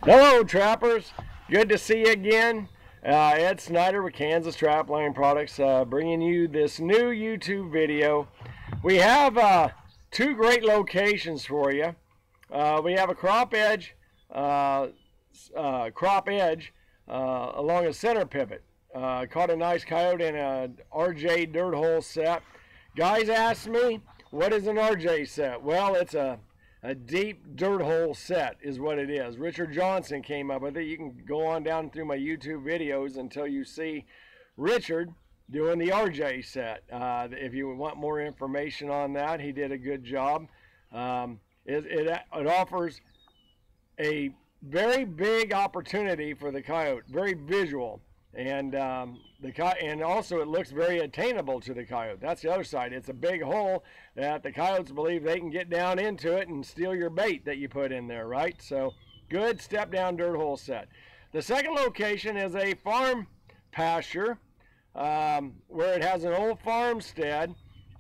Hello trappers, good to see you again. Ed Snyder with Kansas Trapline Products, bringing you this new YouTube video. We have two great locations for you. We have a crop edge along a center pivot. Caught a nice coyote in a RJ dirt hole set. Guys asked me, what is an RJ set? Well, it's a deep dirt hole set is what it is. Richard Johnson came up with it. You can go on down through my YouTube videos until you see Richard doing the RJ set. If you want more information on that, he did a good job. It offers a very big opportunity for the coyote, very visual, and also it looks very attainable to the coyote. That's the other side. It's a big hole that the coyotes believe they can get down into it and steal your bait that you put in there, right? So good step down dirt hole set. The second location is a farm pasture where it has an old farmstead,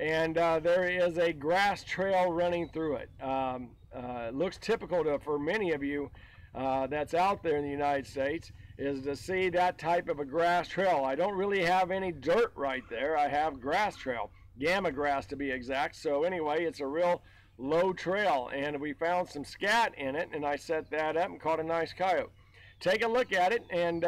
and there is a grass trail running through it. It looks typical for many of you that's out there in the United States is to see that type of a grass trail. I don't really have any dirt right there. I have grass trail, gamma grass to be exact. So anyway, it's a real low trail, and we found some scat in it, and I set that up and caught a nice coyote. Take a look at it, and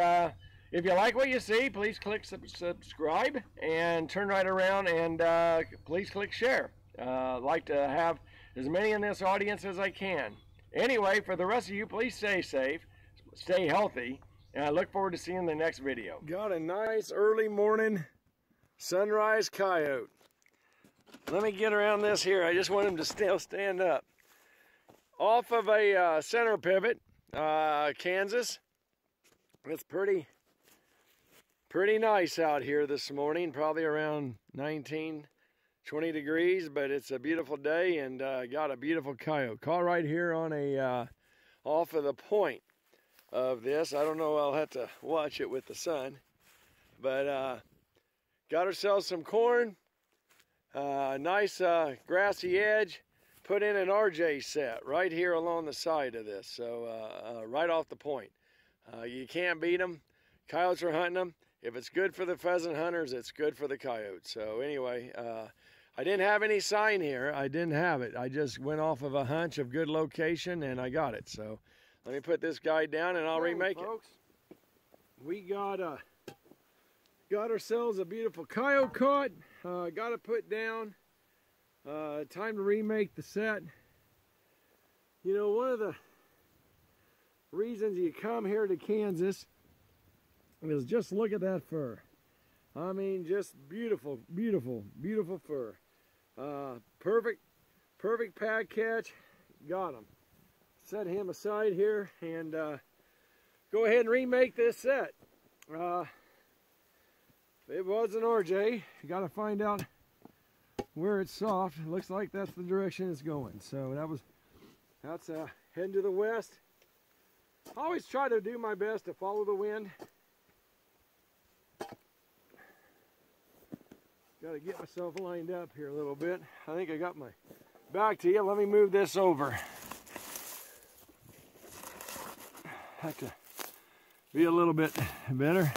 if you like what you see, please click subscribe and turn right around and please click share. I'd like to have as many in this audience as I can. Anyway, for the rest of you, please stay safe, stay healthy, and I look forward to seeing the next video. Got a nice early morning sunrise coyote. Let me get around this here. I just want him to still stand up. Off of a center pivot, Kansas. It's pretty nice out here this morning, probably around 19, 20 degrees, but it's a beautiful day, and got a beautiful coyote. Caught right here on a off of the point of this. I don't know, I'll have to watch it with the sun, but got ourselves some corn, nice grassy edge, put in an RJ set right here along the side of this, so right off the point. You can't beat them. Coyotes are hunting them. If it's good for the pheasant hunters, it's good for the coyotes. So anyway, I didn't have any sign here. I didn't have it. I just went off of a hunch of good location, and I got it. So let me put this guy down, and I'll remake folks, it. We got ourselves a beautiful coyote caught. Got to put down. Time to remake the set. You know, one of the reasons you come here to Kansas is just look at that fur. I mean, just beautiful, beautiful, beautiful fur. Perfect pad catch. Got him. Set him aside here and go ahead and remake this set. It was an RJ. You got to find out where it's soft. It looks like that's the direction it's going. So that's heading to the west. I always try to do my best to follow the wind. Got to get myself lined up here a little bit. I think I got my back to you. Let me move this over. Have to be a little bit better.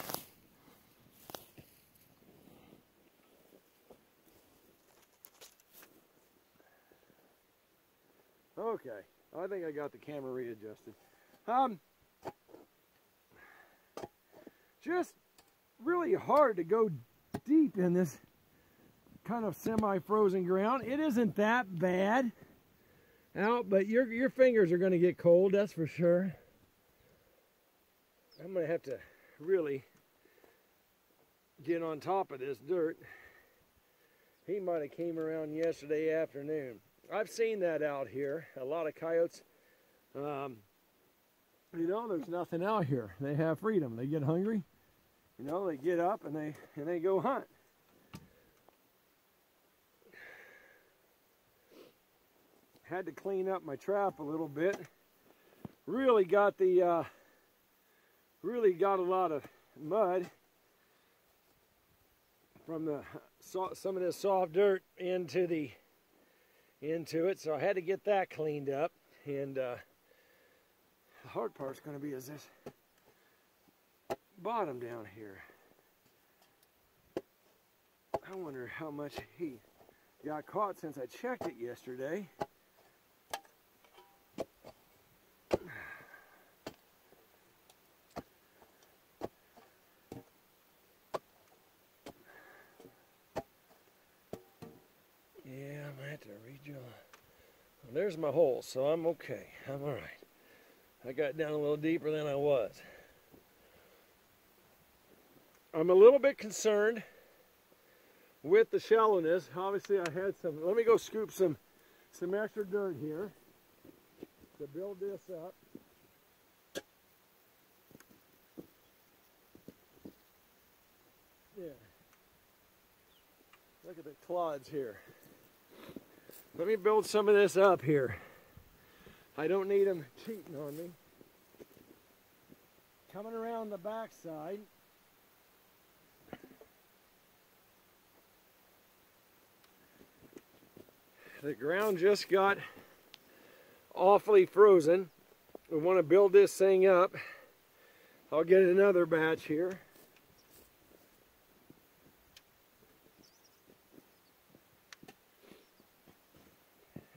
Okay, I think I got the camera readjusted. Just really hard to go deep in this kind of semi-frozen ground. It isn't that bad out, but your fingers are going to get cold, that's for sure. I'm going to have to really get on top of this dirt. He might have came around yesterday afternoon. I've seen that out here. A lot of coyotes, you know, there's nothing out here. They have freedom. They get hungry. You know, they get up and they go hunt. Had to clean up my trap a little bit. Really got a lot of mud from some of this soft dirt into it, so I had to get that cleaned up. And The hard part's going to be is this bottom down here. I wonder how much he got caught since I checked it yesterday. Yeah, I might have to redraw. Well, there's my hole, so I'm okay. I'm all right. I got down a little deeper than I was. I'm a little bit concerned with the shallowness. Obviously I had some, let me go scoop some extra dirt here to build this up. Yeah. Look at the clods here. Let me build some of this up here. I don't need them cheating on me. Coming around the backside. The ground just got awfully frozen. We want to build this thing up. I'll get another batch here.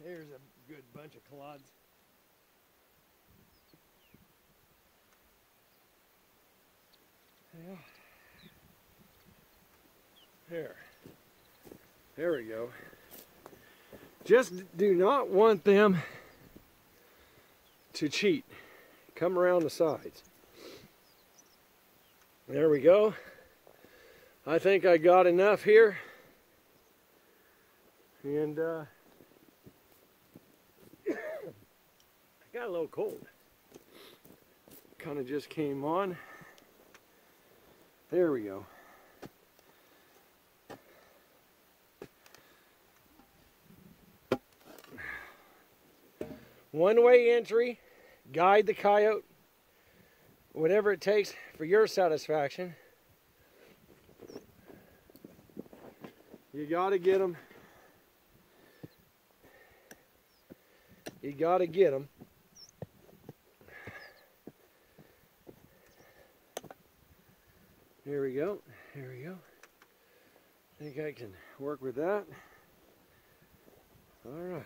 Here's a good bunch of clods. Yeah. There we go. Just do not want them to cheat. Come around the sides. There we go. I think I got enough here. And I got a little cold. Kind of just came on. There we go. One-way entry, guide the coyote, whatever it takes for your satisfaction. You gotta get them. You gotta get them. Here we go. Here we go. I think I can work with that. All right.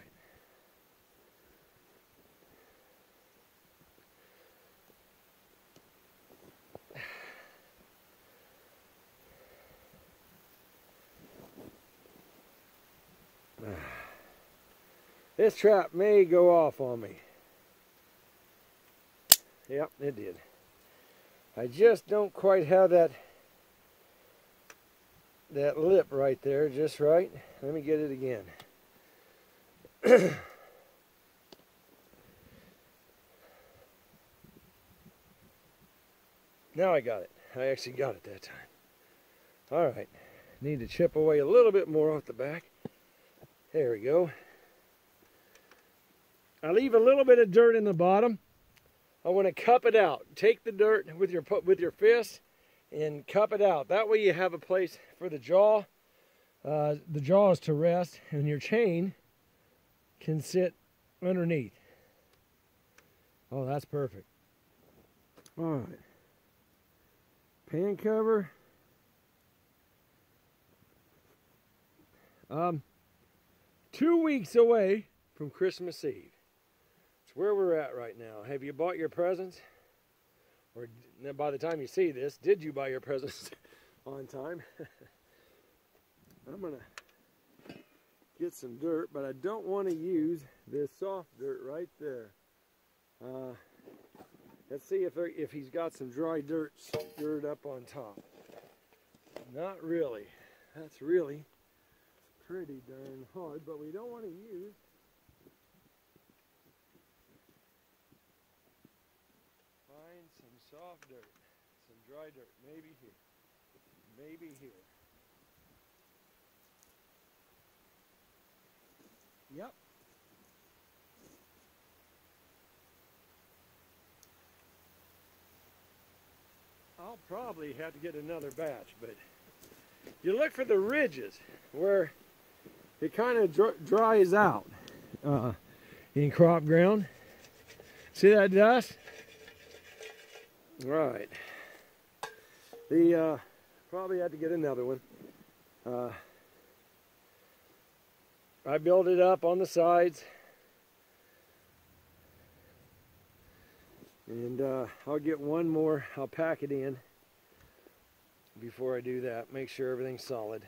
This trap may go off on me. Yep, it did. I just don't quite have that lip right there just right. Let me get it again. Now I got it. I actually got it that time. All right. Need to chip away a little bit more off the back. There we go. I leave a little bit of dirt in the bottom. I want to cup it out. Take the dirt with your fist and cup it out. That way you have a place for the jaw. The jaw is to rest, and your chain can sit underneath. Oh, that's perfect. All right. Pan cover. 2 weeks away from Christmas Eve. It's where we're at right now. Have you bought your presents? Or by the time you see this, did you buy your presents on time? I'm going to get some dirt, but I don't want to use this soft dirt right there. Let's see if he's got some dry dirt stirred up on top. Not really. That's really pretty darn hard, but we don't want to use find some soft dirt, some dry dirt, maybe here, maybe here. Yep. I'll probably have to get another batch, but you look for the ridges where it kind of dries out in crop ground. See that dust? Right. Probably had to get another one. I built it up on the sides. And I'll get one more. I'll pack it in before I do that. Make sure everything's solid.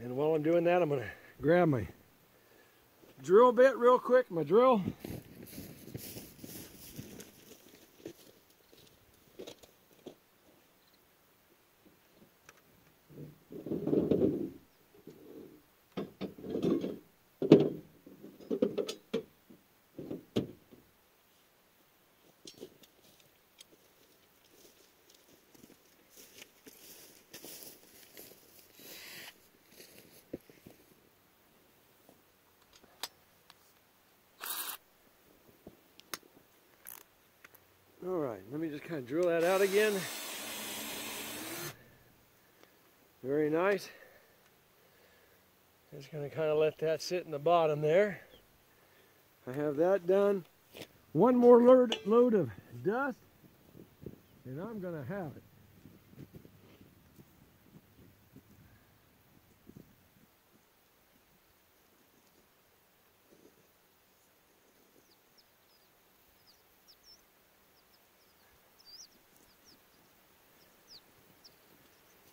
And while I'm doing that, I'm going to grab my drill bit real quick, my drill. All right, let me just kind of drill that out again. Very nice. Just going to kind of let that sit in the bottom there. I have that done. One more load of dust, and I'm going to have it.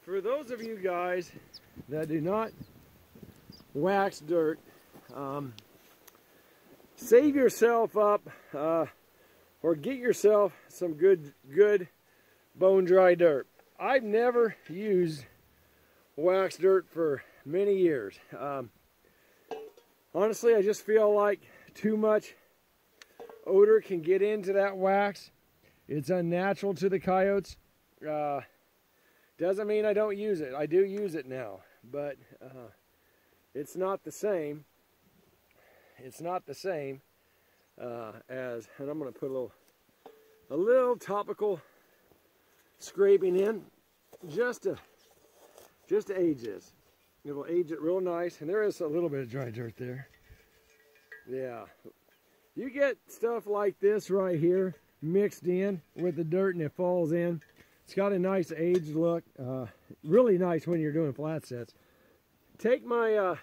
For those of you guys that do not wax dirt, save yourself up or get yourself some good bone dry dirt. I've never used wax dirt for many years. Honestly, I just feel like too much odor can get into that wax. It's unnatural to the coyotes. Doesn't mean I don't use it. I do use it now, but it's not the same. It's not the same as, and I'm going to put a little topical scraping in just to age this. It'll age it real nice, and there is a little bit of dry dirt there. Yeah, you get stuff like this right here mixed in with the dirt, and it falls in. It's got a nice aged look, really nice when you're doing flat sets. Take my, let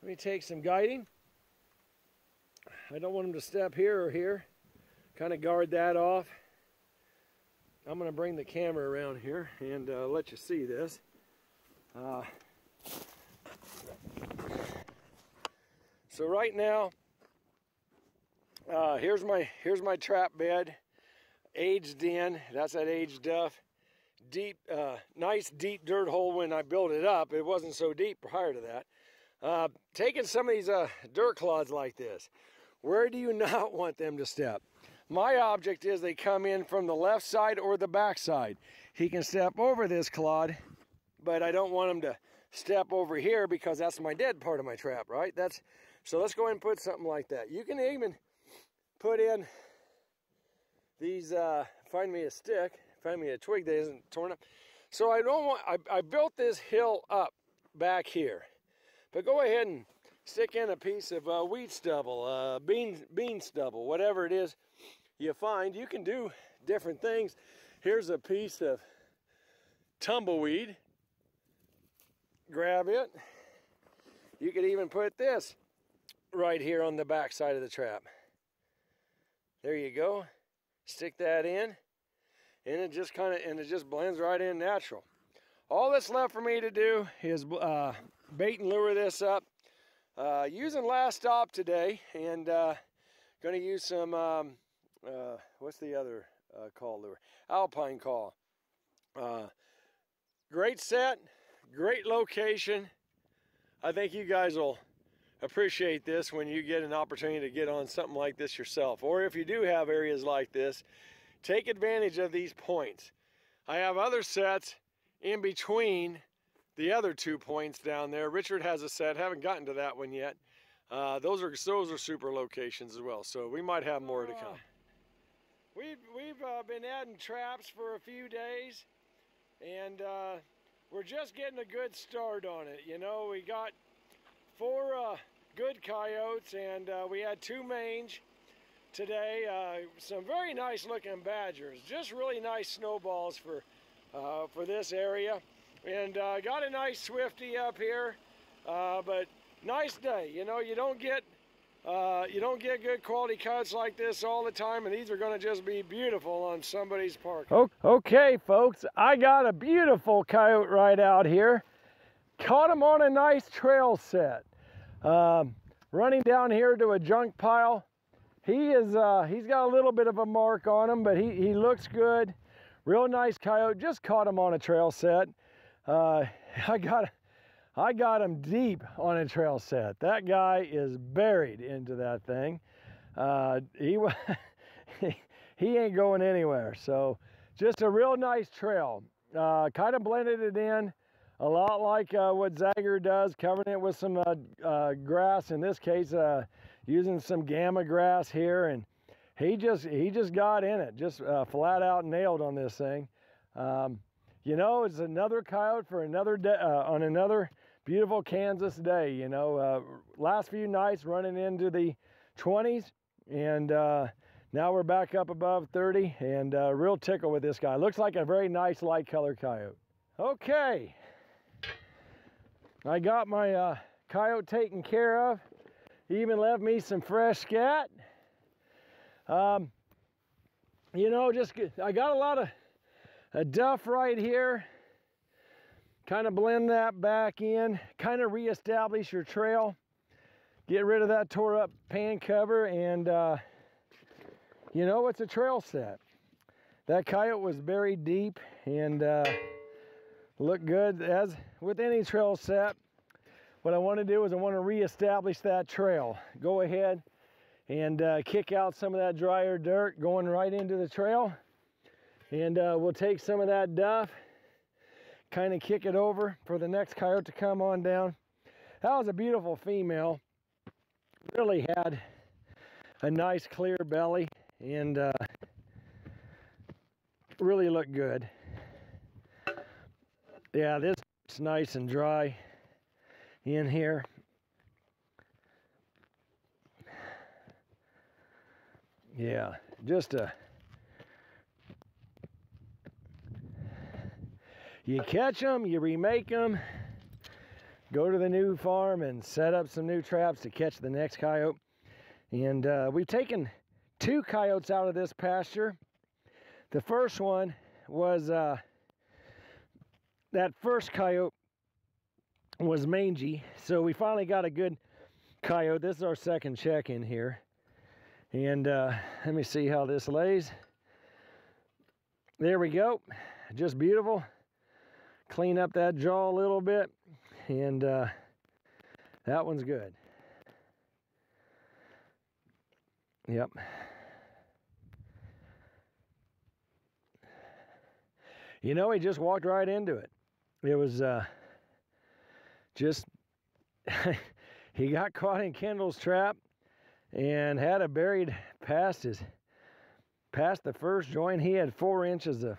me take some guiding. I don't want them to step here or here. Kind of guard that off. I'm going to bring the camera around here and let you see this. So right now, here's my trap bed. Aged in, that's that aged duff. Deep, nice deep dirt hole when I built it up. It wasn't so deep prior to that. Taking some of these dirt clods like this, where do you not want them to step? My object is they come in from the left side or the back side. He can step over this clod, but I don't want him to step over here because that's my dead part of my trap, right? So let's go ahead and put something like that. You can even put in these, find me a stick, find me a twig that isn't torn up. So I built this hill up back here. But go ahead and stick in a piece of wheat stubble, bean stubble, whatever it is you find. You can do different things. Here's a piece of tumbleweed. Grab it. You could even put this right here on the back side of the trap. There you go. Stick that in, and it just blends right in natural. All that's left for me to do is bait and lure this up. Using Last Stop today, and going to use some what's the other call lure? Alpine call. Great set, great location. I think you guys will appreciate this when you get an opportunity to get on something like this yourself, or if you do have areas like this, take advantage of these points. I have other sets in between the other 2 points down there. Richard has a set, haven't gotten to that one yet. Those are super locations as well, so we might have more to come. We've been adding traps for a few days, and we're just getting a good start on it. You know, we got 4 good coyotes, and we had 2 mange. today. Some very nice looking badgers, just really nice snowballs for this area. And got a nice swifty up here, but nice day. You know, you don't get good quality coyotes like this all the time, and these are going to just be beautiful on somebody's park. Okay, folks, I got a beautiful coyote right out here. Caught him on a nice trail set. Running down here to a junk pile. He's got a little bit of a mark on him, but he looks good. Real nice coyote. Just caught him on a trail set. I got him deep on a trail set. That guy is buried into that thing. He ain't going anywhere. So just a real nice trail. Kind of blended it in a lot like what Zagger does, covering it with some grass. In this case, using some gamma grass here, and he just got in it, just flat out nailed on this thing. You know, it's another coyote for another day, on another beautiful Kansas day. You know, last few nights running into the 20s, and now we're back up above 30, and real tickle with this guy. Looks like a very nice light color coyote. Okay, I got my coyote taken care of. He even left me some fresh scat. You know, I got a lot of duff right here. Kind of blend that back in, kind of reestablish your trail. Get rid of that tore up pan cover, and you know, it's a trail set. That coyote was buried deep and looked good. As with any trail set, what I want to do is I want to reestablish that trail. Go ahead and kick out some of that drier dirt going right into the trail. And we'll take some of that duff, kind of kick it over for the next coyote to come on down. That was a beautiful female. Really had a nice clear belly, and really looked good. Yeah, this is nice and dry in here. Yeah, just you catch them, you remake them, go to the new farm and set up some new traps to catch the next coyote. And we've taken 2 coyotes out of this pasture. The first one was, that first coyote was mangy, so we finally got a good coyote. This is our second check in here. And let me see how this lays. There we go, just beautiful. Clean up that jaw a little bit, and that one's good. Yep. You know, he just walked right into it. It was just, he got caught in Kendall's trap and had it buried past the first joint. He had 4 inches of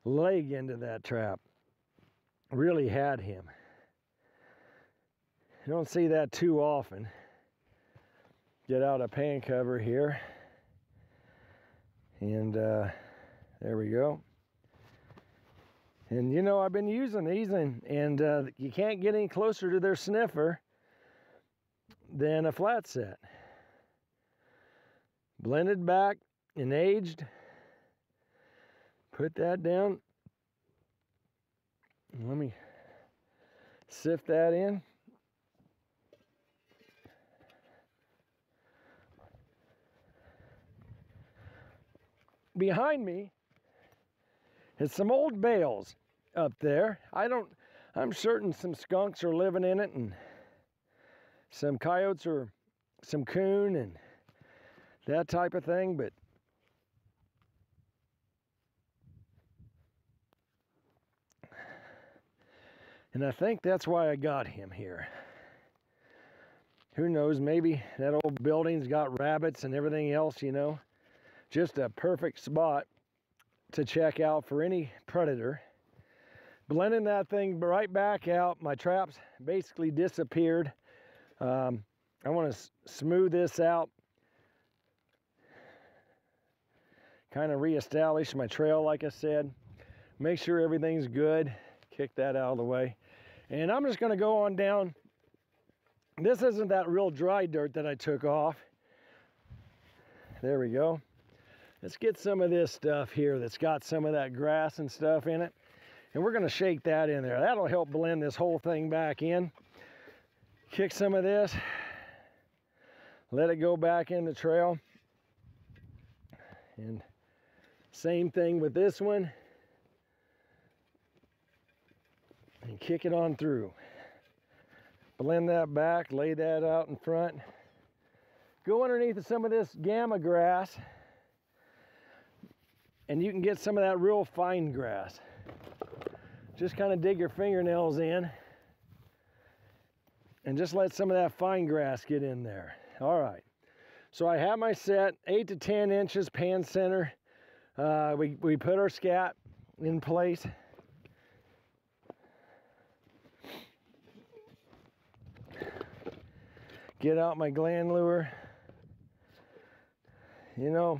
leg into that trap. Really had him. You don't see that too often. Get out a pan cover here, and there we go. And you know, I've been using these, and you can't get any closer to their sniffer than a flat set. Blended back and aged. Put that down. Let me sift that in. Behind me is some old bales up there. I'm certain some skunks are living in it, and some coyotes or some coon and that type of thing, but and I think that's why I got him here. Who knows, maybe that old building's got rabbits and everything else, you know. Just a perfect spot to check out for any predator. Blending that thing right back out. My traps basically disappeared. I want to smooth this out kind of reestablish my trail, like I said. Make sure everything's good. Kick that out of the way. And I'm just going to go on down. This isn't that real dry dirt that I took off. There we go. Let's get some of this stuff here that's got some of that grass and stuff in it. And we're going to shake that in there. That'll help blend this whole thing back in. Kick some of this. Let it go back in the trail. And same thing with this one. And kick it on through. Blend that back, lay that out in front. Go underneath some of this gamma grass, and you can get some of that real fine grass. Just kind of dig your fingernails in, and just let some of that fine grass get in there. All right, so I have my set, 8 to 10 inches pan center. We put our scat in place. Get out my gland lure. You know,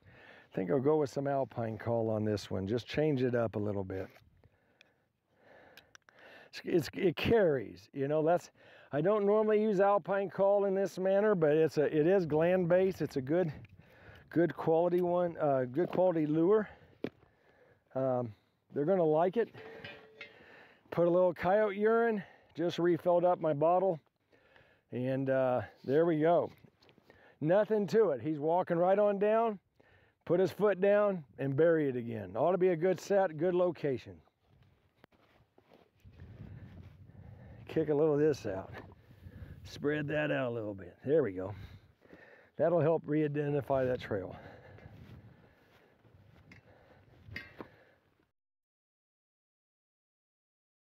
I think I'll go with some alpine call on this one. Just change it up a little bit. It carries, you know. I don't normally use alpine call in this manner, but it is gland based. It's a good quality one, good quality lure. They're gonna like it. Put a little coyote urine. Just refilled up my bottle. And there we go. Nothing to it. He's walking right on down, put his foot down, and bury it again. Ought to be a good set, good location. Kick a little of this out. Spread that out a little bit. There we go. That'll help re-identify that trail.